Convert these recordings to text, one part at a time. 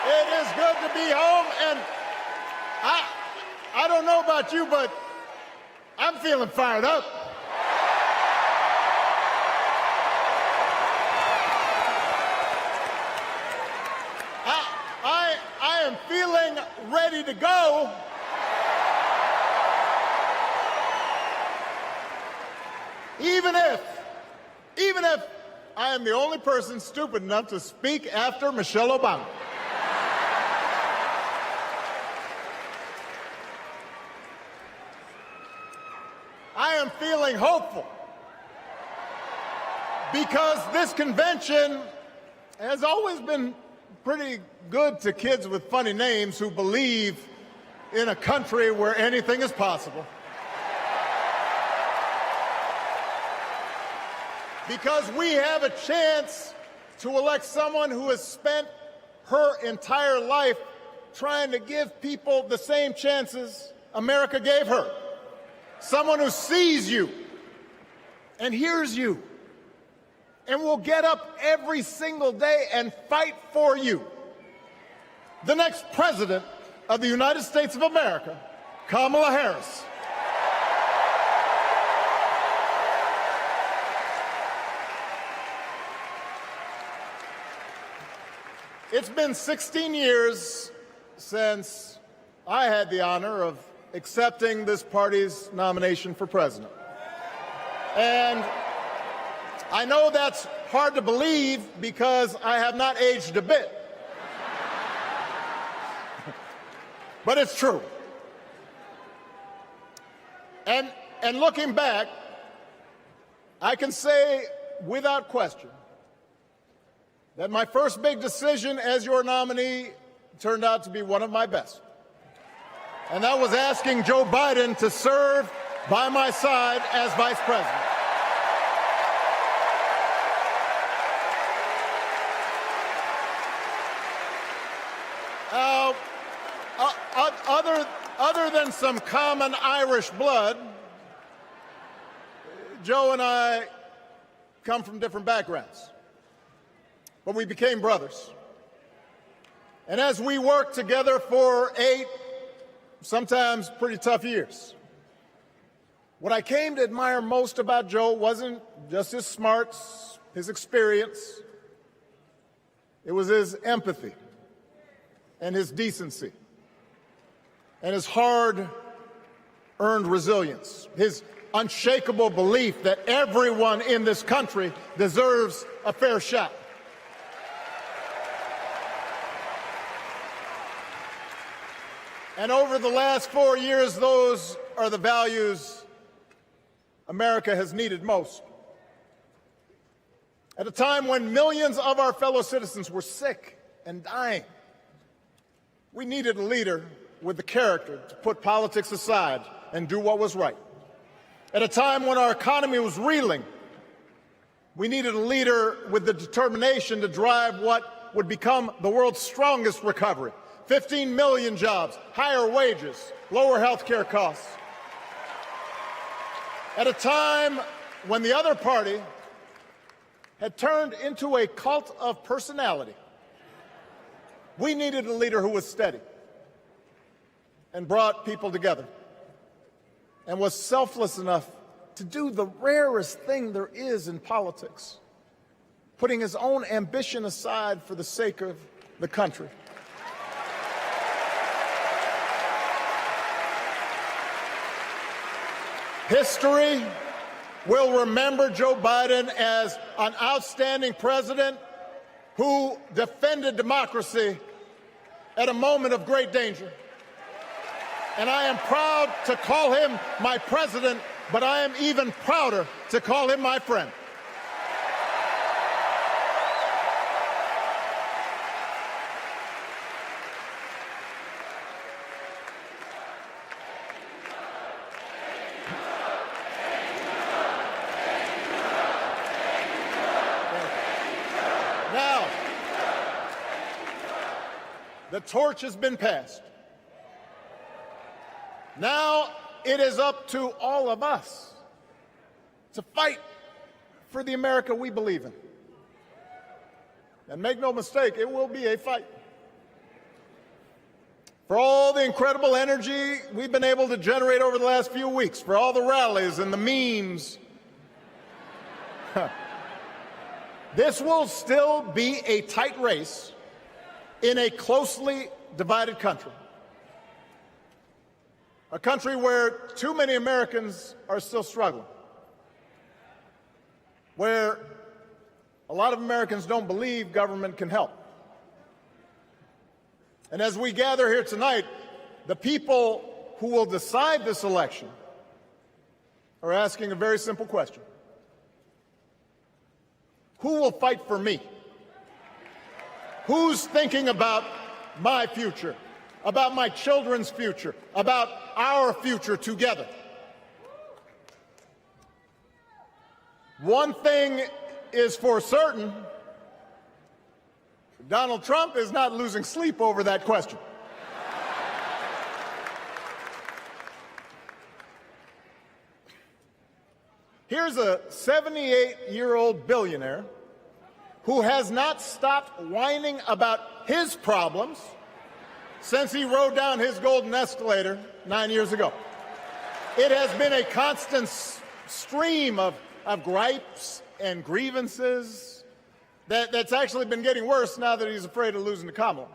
It is good to be home, and I don't know about you, but I'm feeling fired up. I am feeling ready to go. Even if I am the only person stupid enough to speak after Michelle Obama. I am feeling hopeful because this convention has always been pretty good to kids with funny names who believe in a country where anything is possible. Because we have a chance to elect someone who has spent her entire life trying to give people the same chances America gave her. Someone who sees you and hears you and will get up every single day and fight for you. The next president of the United States of America, Kamala Harris. It's been 16 years since I had the honor of accepting this party's nomination for president. And I know that's hard to believe because I have not aged a bit. But it's true. And looking back, I can say without question that my first big decision as your nominee turned out to be one of my best. And that was asking Joe Biden to serve by my side as vice president. Other than some common Irish blood, Joe and I come from different backgrounds. But we became brothers. And as we worked together for 8, sometimes pretty tough years, what I came to admire most about Joe wasn't just his smarts, his experience. It was his empathy and his decency and his hard-earned resilience, his unshakable belief that everyone in this country deserves a fair shot. And over the last 4 years, those are the values America has needed most. At a time when millions of our fellow citizens were sick and dying, we needed a leader with the character to put politics aside and do what was right. At a time when our economy was reeling, we needed a leader with the determination to drive what would become the world's strongest recovery. 15 million jobs, higher wages, lower health care costs. At a time when the other party had turned into a cult of personality, we needed a leader who was steady and brought people together and was selfless enough to do the rarest thing there is in politics, putting his own ambition aside for the sake of the country. History will remember Joe Biden as an outstanding president who defended democracy at a moment of great danger. And I am proud to call him my president, but I am even prouder to call him my friend. Now, the torch has been passed. Now it is up to all of us to fight for the America we believe in. And make no mistake, it will be a fight. for all the incredible energy we've been able to generate over the last few weeks, for all the rallies and the memes. This will still be a tight race in a closely divided country. A country where too many Americans are still struggling. Where a lot of Americans don't believe government can help. And as we gather here tonight, the people who will decide this election are asking a very simple question. Who will fight for me? Who's thinking about my future, about my children's future, about our future together? One thing is for certain, Donald Trump is not losing sleep over that question. Here's a 78-year-old billionaire who has not stopped whining about his problems since he rode down his golden escalator 9 years ago. It has been a constant stream of gripes and grievances that's actually been getting worse now that he's afraid of losing to Kamala.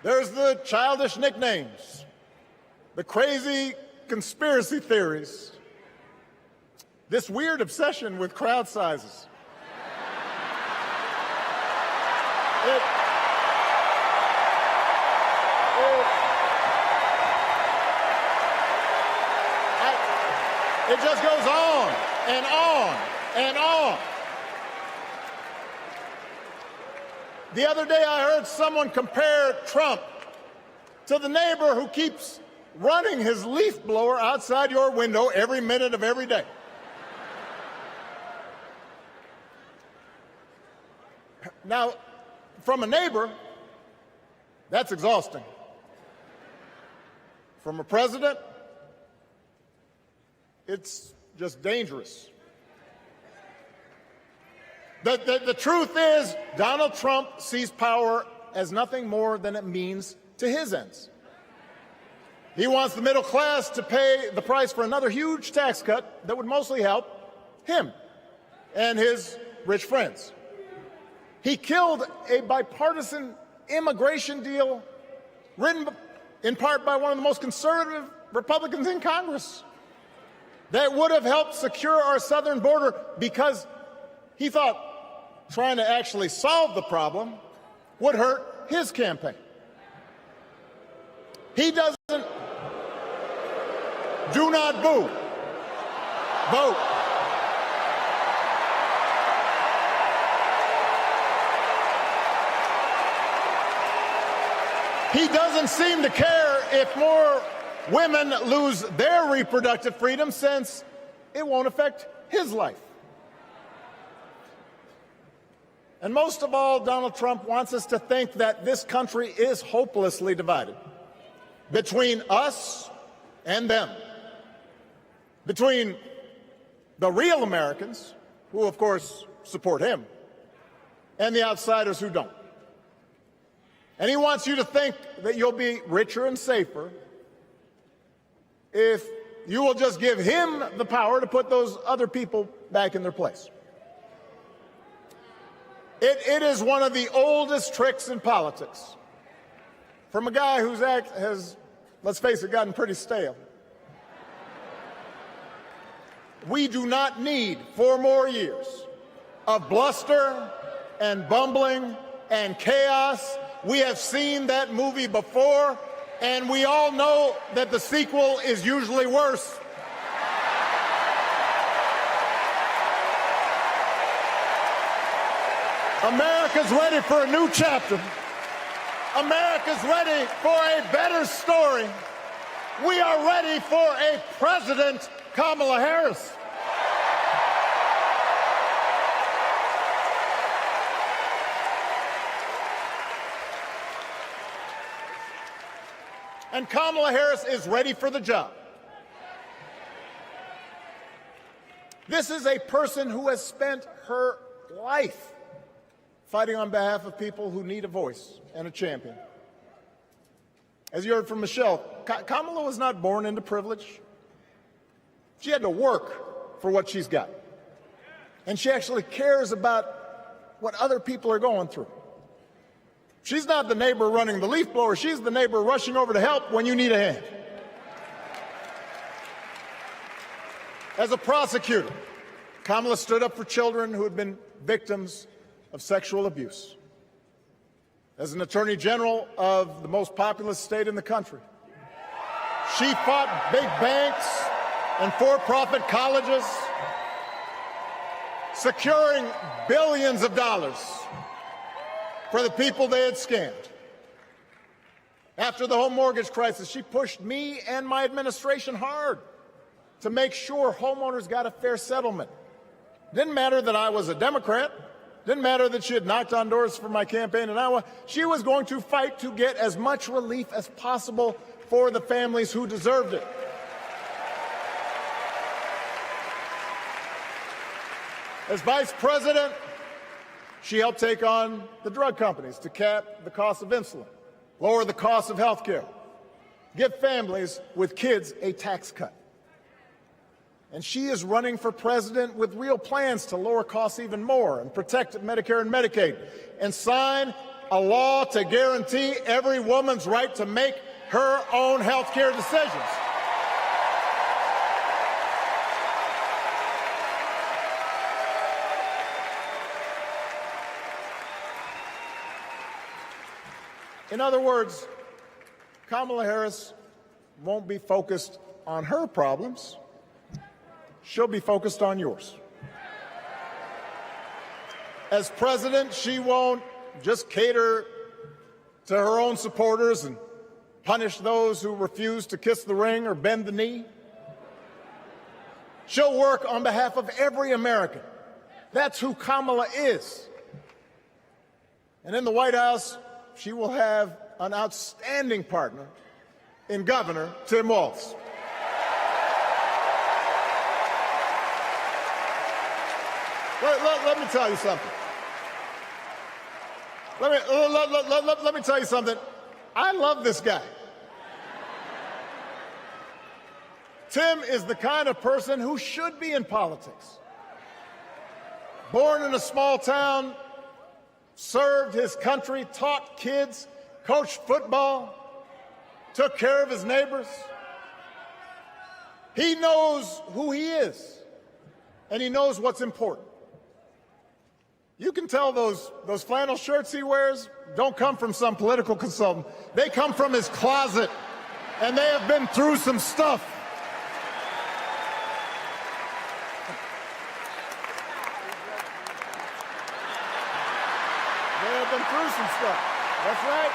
There's the childish nicknames, the crazy conspiracy theories, this weird obsession with crowd sizes. It just goes on and on and on. The other day I heard someone compare Trump to the neighbor who keeps running his leaf blower outside your window every minute of every day. Now, from a neighbor, that's exhausting. From a president, it's just dangerous. The truth is, Donald Trump sees power as nothing more than it means to his ends. He wants the middle class to pay the price for another huge tax cut that would mostly help him and his rich friends. He killed a bipartisan immigration deal written in part by one of the most conservative Republicans in Congress that would have helped secure our southern border because he thought trying to actually solve the problem would hurt his campaign. He doesn't. Do not boo. Vote. He doesn't seem to care if more women lose their reproductive freedom since it won't affect his life. And most of all, Donald Trump wants us to think that this country is hopelessly divided between us and them, between the real Americans, who of course support him, and the outsiders who don't. And he wants you to think that you'll be richer and safer if you will just give him the power to put those other people back in their place. It is one of the oldest tricks in politics from a guy whose act has, let's face it, gotten pretty stale. We do not need 4 more years of bluster and bumbling and chaos. We have seen that movie before, and we all know that the sequel is usually worse. America's ready for a new chapter. America's ready for a better story. We are ready for a President Kamala Harris. And Kamala Harris is ready for the job. This is a person who has spent her life fighting on behalf of people who need a voice and a champion. As you heard from Michelle, Kamala was not born into privilege. She had to work for what she's got. And she actually cares about what other people are going through. She's not the neighbor running the leaf blower. She's the neighbor rushing over to help when you need a hand. As a prosecutor, Kamala stood up for children who had been victims of sexual abuse. As an attorney general of the most populous state in the country, she fought big banks and for-profit colleges, securing billions of dollars for the people they had scammed. After the home mortgage crisis, she pushed me and my administration hard to make sure homeowners got a fair settlement. Didn't matter that I was a Democrat. Didn't matter that she had knocked on doors for my campaign in Iowa. She was going to fight to get as much relief as possible for the families who deserved it. As vice president, she helped take on the drug companies to cap the cost of insulin, lower the cost of health care, give families with kids a tax cut. And she is running for president with real plans to lower costs even more and protect Medicare and Medicaid and sign a law to guarantee every woman's right to make her own health care decisions. In other words, Kamala Harris won't be focused on her problems. She'll be focused on yours. As president, she won't just cater to her own supporters and punish those who refuse to kiss the ring or bend the knee. She'll work on behalf of every American. That's who Kamala is. And in the White House, she will have an outstanding partner in Governor Tim Walz. Let me tell you something. Let me tell you something. I love this guy. Tim is the kind of person who should be in politics. Born in a small town, served his country, taught kids, coached football, took care of his neighbors. He knows who he is, and he knows what's important. You can tell those flannel shirts he wears don't come from some political consultant. They come from his closet, and they have been through some stuff. They have been through some stuff. That's right.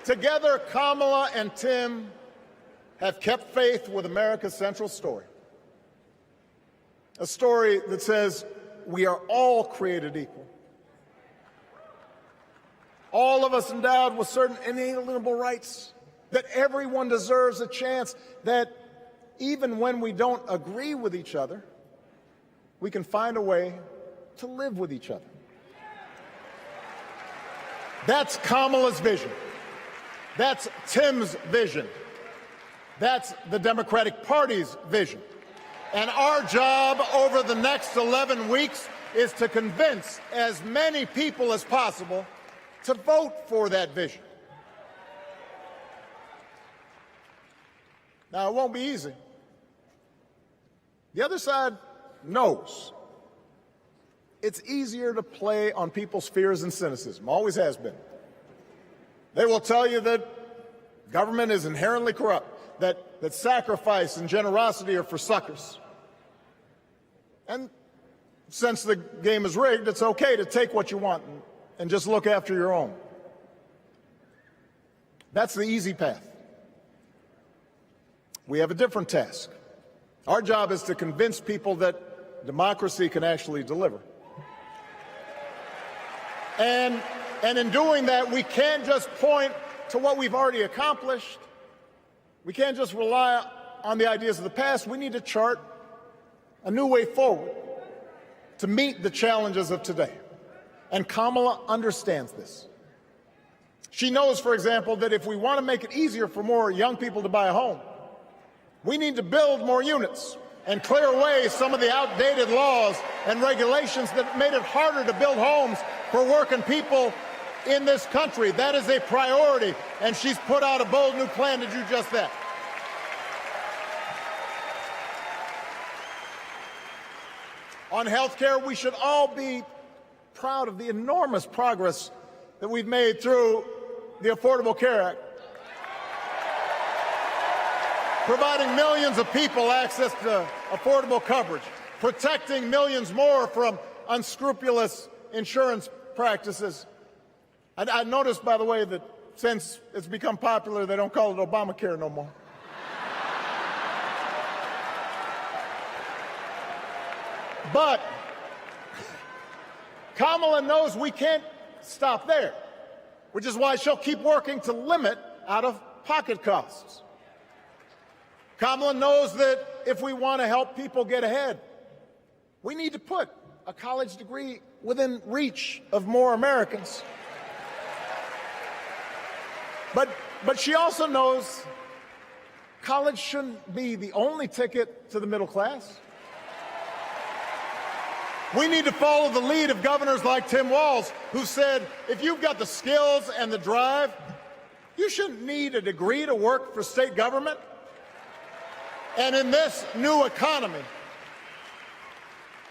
Together, Kamala and Tim have kept faith with America's central story. A story that says we are all created equal. All of us endowed with certain inalienable rights, that everyone deserves a chance, that even when we don't agree with each other, we can find a way to live with each other. That's Kamala's vision. That's Tim's vision. That's the Democratic Party's vision. And our job over the next 11 weeks is to convince as many people as possible to vote for that vision. Now, it won't be easy. The other side knows it's easier to play on people's fears and cynicism, always has been. They will tell you that government is inherently corrupt, that sacrifice and generosity are for suckers. And since the game is rigged, it's okay to take what you want and just look after your own. That's the easy path. We have a different task. Our job is to convince people that democracy can actually deliver. And in doing that, we can't just point to what we've already accomplished. We can't just rely on the ideas of the past. We need to chart a new way forward to meet the challenges of today. And Kamala understands this. She knows, for example, that if we want to make it easier for more young people to buy a home, we need to build more units and clear away some of the outdated laws and regulations that made it harder to build homes for working people in this country. That is a priority, and she's put out a bold new plan to do just that. On health care, we should all be proud of the enormous progress that we've made through the Affordable Care Act, providing millions of people access to affordable coverage, protecting millions more from unscrupulous insurance practices. I noticed, by the way, that since it's become popular, they don't call it Obamacare no more. But Kamala knows we can't stop there, which is why she'll keep working to limit out-of-pocket costs. Kamala knows that if we want to help people get ahead, we need to put a college degree within reach of more Americans. But she also knows college shouldn't be the only ticket to the middle class. We need to follow the lead of governors like Tim Walz, who said, if you've got the skills and the drive, you shouldn't need a degree to work for state government. And in this new economy,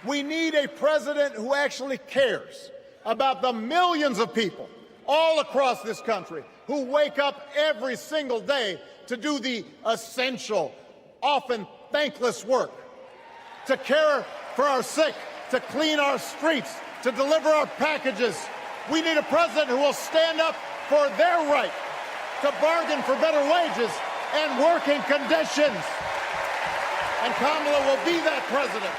we need a president who actually cares about the millions of people all across this country who wake up every single day to do the essential, often thankless work, to care for our sick, to clean our streets, to deliver our packages. We need a president who will stand up for their right to bargain for better wages and working conditions. And Kamala will be that president.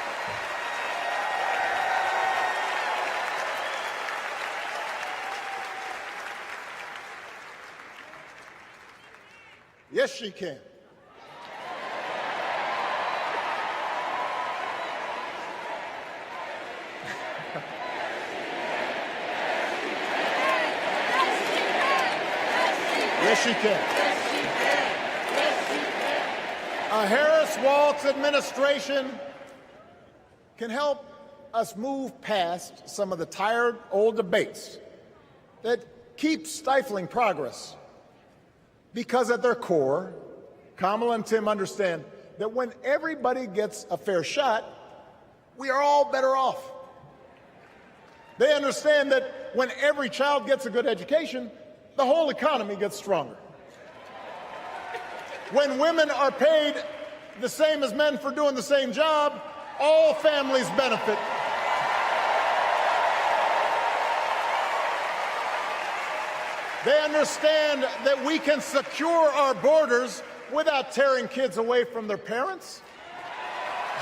Yes, she can. Yes, she can. A Harris-Walz administration can help us move past some of the tired old debates that keep stifling progress. Because at their core, Kamala and Tim understand that when everybody gets a fair shot, we are all better off. They understand that when every child gets a good education, the whole economy gets stronger. When women are paid the same as men for doing the same job, all families benefit. They understand that we can secure our borders without tearing kids away from their parents,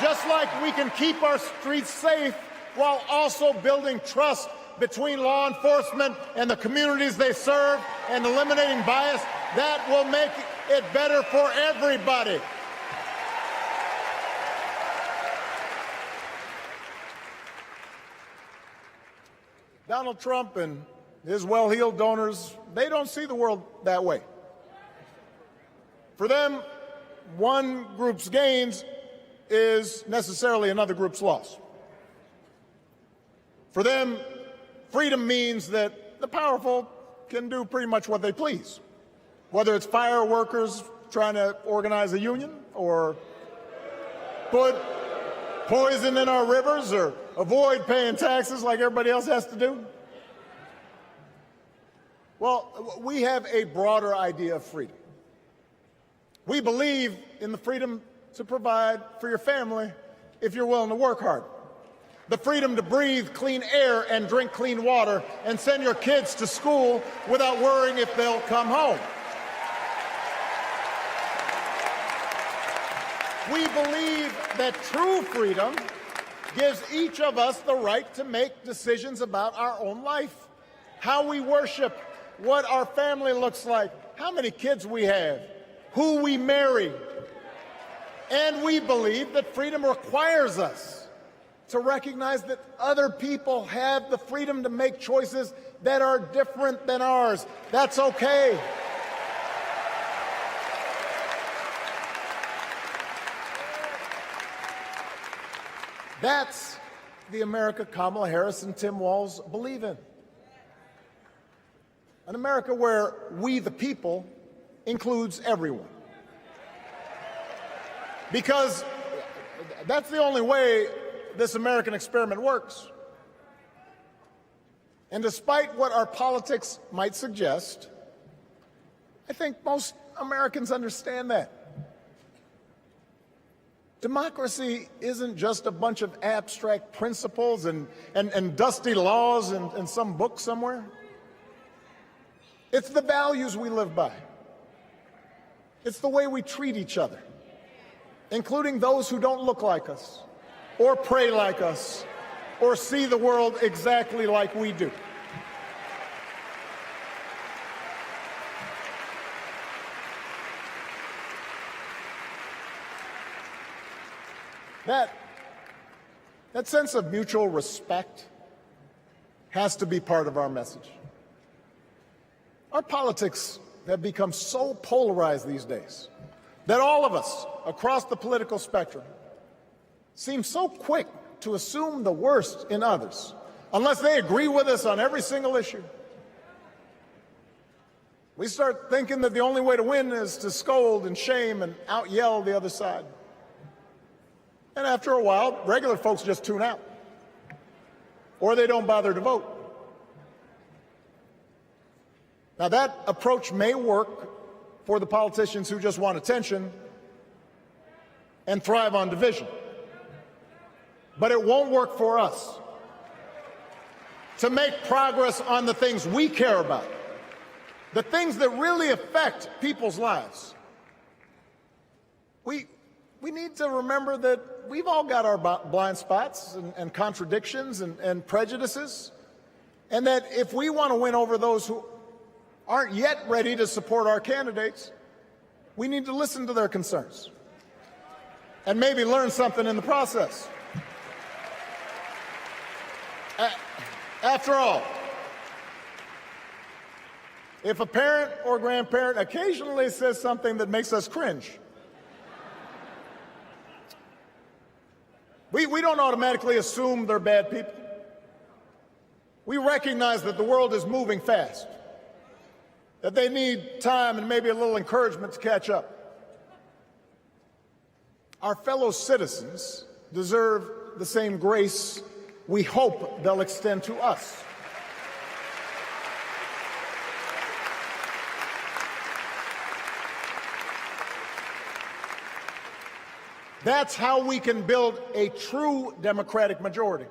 just like we can keep our streets safe while also building trust between law enforcement and the communities they serve and eliminating bias. That will make it better for everybody. Donald Trump and his well-heeled donors, they don't see the world that way. For them, one group's gains is necessarily another group's loss. For them, freedom means that the powerful can do pretty much what they please, whether it's fire workers trying to organize a union or put poison in our rivers or avoid paying taxes like everybody else has to do. Well, we have a broader idea of freedom. We believe in the freedom to provide for your family if you're willing to work hard. The freedom to breathe clean air and drink clean water and send your kids to school without worrying if they'll come home. We believe that true freedom gives each of us the right to make decisions about our own life, how we worship, what our family looks like, how many kids we have, who we marry. And we believe that freedom requires us to recognize that other people have the freedom to make choices that are different than ours. That's okay. That's the America Kamala Harris and Tim Walz believe in. An America where we, the people, includes everyone. Because that's the only way this American experiment works. And despite what our politics might suggest, I think most Americans understand that. Democracy isn't just a bunch of abstract principles and dusty laws in some book somewhere. It's the values we live by. It's the way we treat each other, including those who don't look like us, or pray like us, or see the world exactly like we do. That sense of mutual respect has to be part of our message. Our politics have become so polarized these days that all of us across the political spectrum seem so quick to assume the worst in others, unless they agree with us on every single issue. We start thinking that the only way to win is to scold and shame and out-yell the other side. And after a while, regular folks just tune out, or they don't bother to vote. Now, that approach may work for the politicians who just want attention and thrive on division, but it won't work for us. To make progress on the things we care about, the things that really affect people's lives, we need to remember that we've all got our blind spots and contradictions and prejudices, and that if we want to win over those who aren't yet ready to support our candidates, we need to listen to their concerns and maybe learn something in the process. After all, if a parent or grandparent occasionally says something that makes us cringe, we don't automatically assume they're bad people. We recognize that the world is moving fast, that they need time and maybe a little encouragement to catch up. Our fellow citizens deserve the same grace we hope they'll extend to us. That's how we can build a true democratic majority,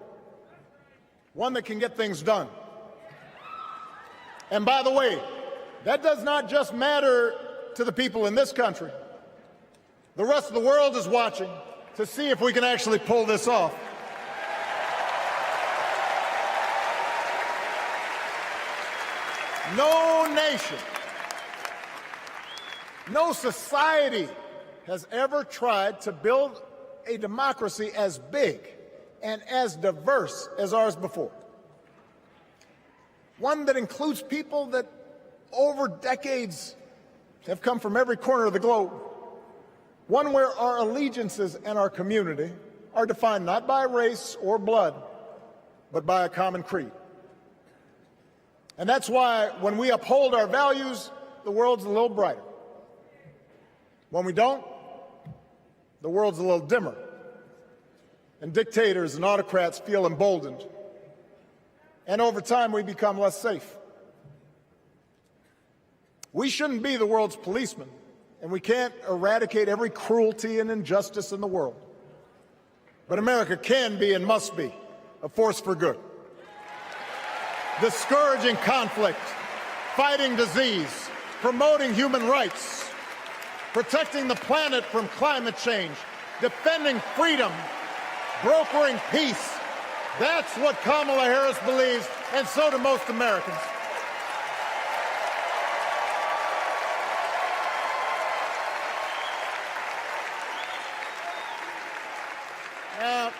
one that can get things done. And by the way, that does not just matter to the people in this country. The rest of the world is watching to see if we can actually pull this off. No nation, no society has ever tried to build a democracy as big and as diverse as ours before. One that includes people that over decades have come from every corner of the globe. One where our allegiances and our community are defined not by race or blood, but by a common creed. And that's why when we uphold our values, the world's a little brighter. When we don't, the world's a little dimmer, and dictators and autocrats feel emboldened. And over time, we become less safe. We shouldn't be the world's policemen, and we can't eradicate every cruelty and injustice in the world. But America can be and must be a force for good, discouraging conflict, fighting disease, promoting human rights, protecting the planet from climate change, defending freedom, brokering peace. That's what Kamala Harris believes, and so do most Americans. Now,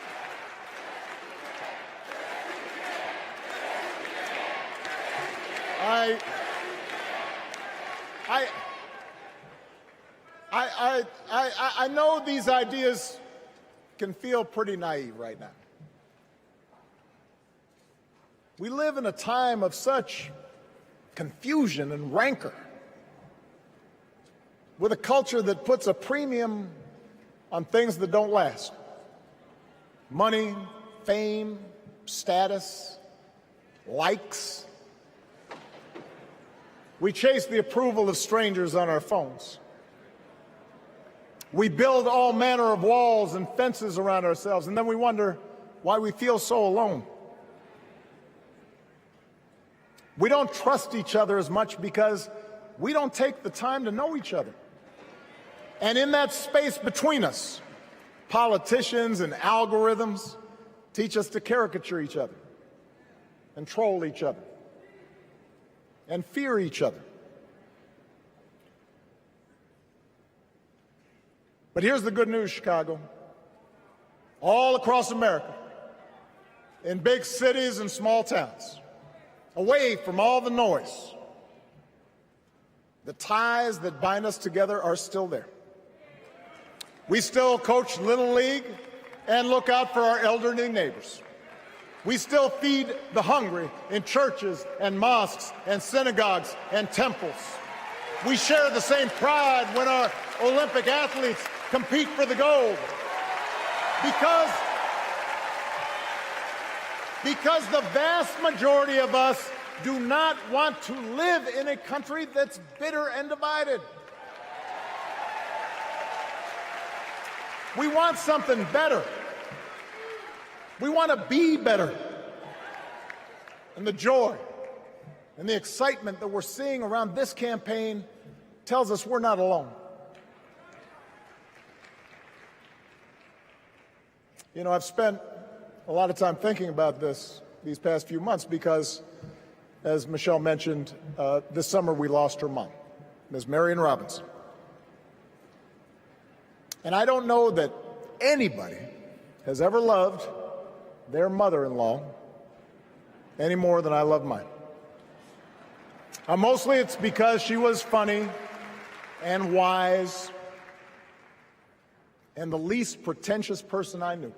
I know these ideas can feel pretty naive right now. We live in a time of such confusion and rancor, with a culture that puts a premium on things that don't last. Money, fame, status, likes. We chase the approval of strangers on our phones. We build all manner of walls and fences around ourselves, and then we wonder why we feel so alone. We don't trust each other as much because we don't take the time to know each other. And in that space between us, politicians and algorithms teach us to caricature each other and troll each other and fear each other. But here's the good news, Chicago. All across America, in big cities and small towns, away from all the noise, the ties that bind us together are still there. We still coach Little League and look out for our elderly neighbors. We still feed the hungry in churches and mosques and synagogues and temples. We share the same pride when our Olympic athletes compete for the gold. Because the vast majority of us do not want to live in a country that's bitter and divided. We want something better. We want to be better. And the joy and the excitement that we're seeing around this campaign tells us we're not alone. You know, I've spent a lot of time thinking about these past few months because, as Michelle mentioned, this summer we lost her mom, Ms. Marion Robinson. And I don't know that anybody has ever loved their mother-in-law any more than I love mine. Mostly it's because she was funny and wise and the least pretentious person I knew.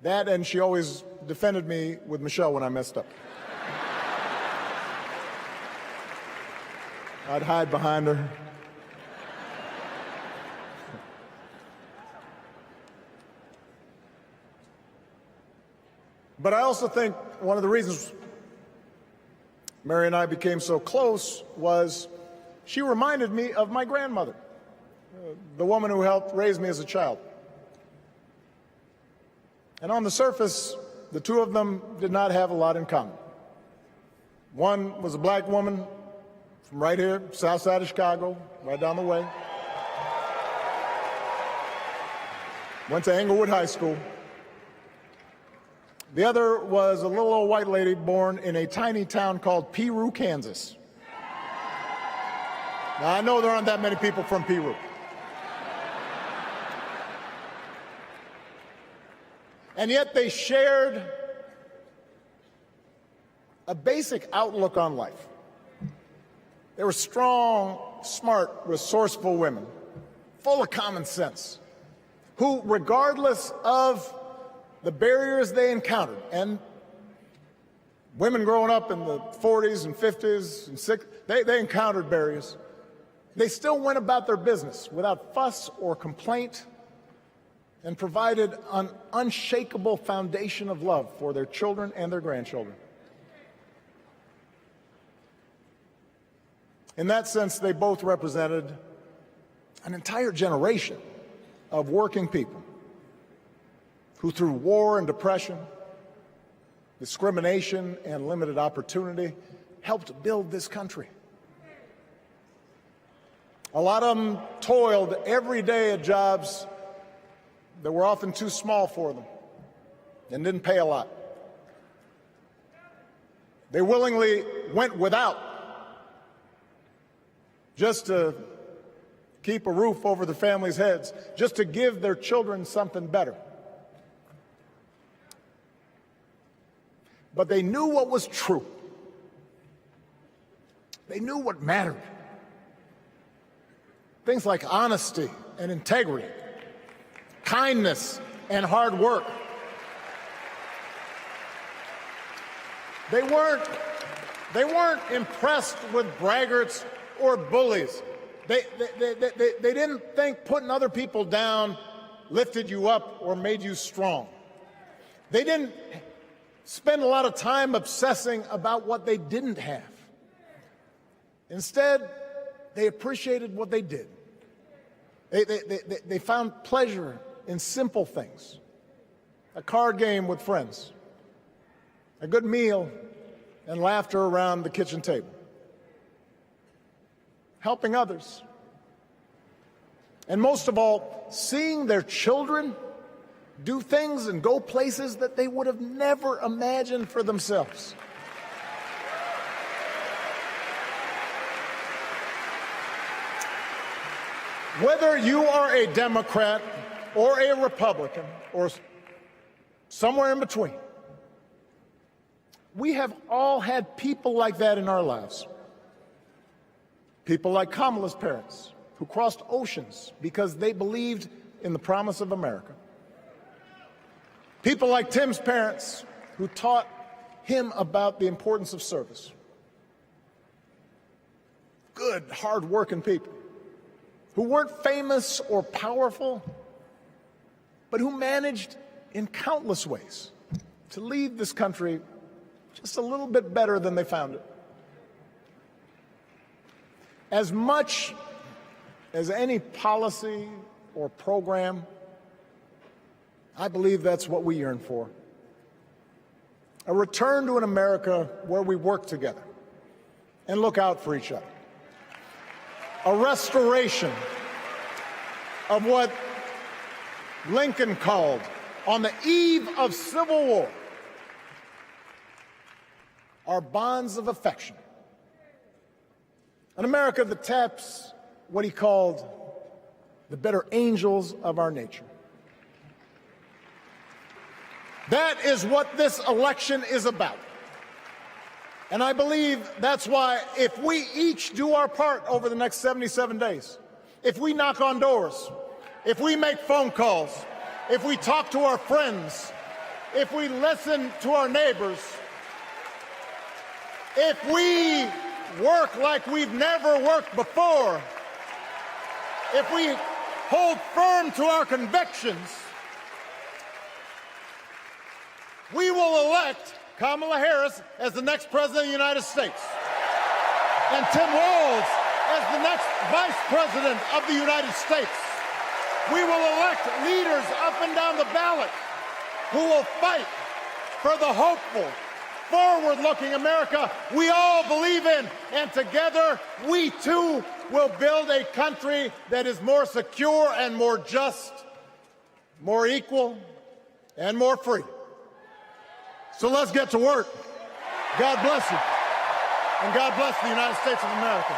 That, and she always defended me with Michelle when I messed up. I'd hide behind her. But I also think one of the reasons Mary and I became so close was she reminded me of my grandmother, the woman who helped raise me as a child. And on the surface, the two of them did not have a lot in common. One was a black woman from right here, south side of Chicago, right down the way. Went to Englewood High School. The other was a little old white lady born in a tiny town called Peru, Kansas. Now, I know there aren't that many people from Peru. And yet they shared a basic outlook on life. They were strong, smart, resourceful women, full of common sense, who, regardless of the barriers they encountered, and women growing up in the 40s and 50s and 60s, they encountered barriers. They still went about their business without fuss or complaint and provided an unshakable foundation of love for their children and their grandchildren. In that sense, they both represented an entire generation of working people who, through war and depression, discrimination and limited opportunity, helped build this country. A lot of them toiled every day at jobs that were often too small for them and didn't pay a lot. They willingly went without just to keep a roof over their families' heads, just to give their children something better. But they knew what was true. They knew what mattered. Things like honesty and integrity, kindness and hard work. They weren't impressed with braggarts or bullies. They didn't think putting other people down lifted you up or made you strong. They didn't spend a lot of time obsessing about what they didn't have. Instead, they appreciated what they did. They found pleasure in simple things: a card game with friends, a good meal, and laughter around the kitchen table, helping others, and most of all, seeing their children do things and go places that they would have never imagined for themselves. Whether you are a Democrat or a Republican or somewhere in between, we have all had people like that in our lives. People like Kamala's parents, who crossed oceans because they believed in the promise of America. People like Tim's parents, who taught him about the importance of service. Good, hard-working people who weren't famous or powerful, but who managed in countless ways to leave this country just a little bit better than they found it. As much as any policy or program, I believe that's what we yearn for. A return to an America where we work together and look out for each other. A restoration of what Lincoln called, on the eve of civil war, our bonds of affection. An America that taps what he called the better angels of our nature. That is what this election is about. And I believe that's why, if we each do our part over the next 77 days, if we knock on doors, if we make phone calls, if we talk to our friends, if we listen to our neighbors, if we work like we've never worked before, if we hold firm to our convictions, we will elect Kamala Harris as the next President of the United States, and Tim Walz as the next Vice President of the United States. We will elect leaders up and down the ballot who will fight for the hopeful, forward-looking America we all believe in, and together we too will build a country that is more secure and more just, more equal, and more free. So let's get to work. God bless you, and God bless the United States of America.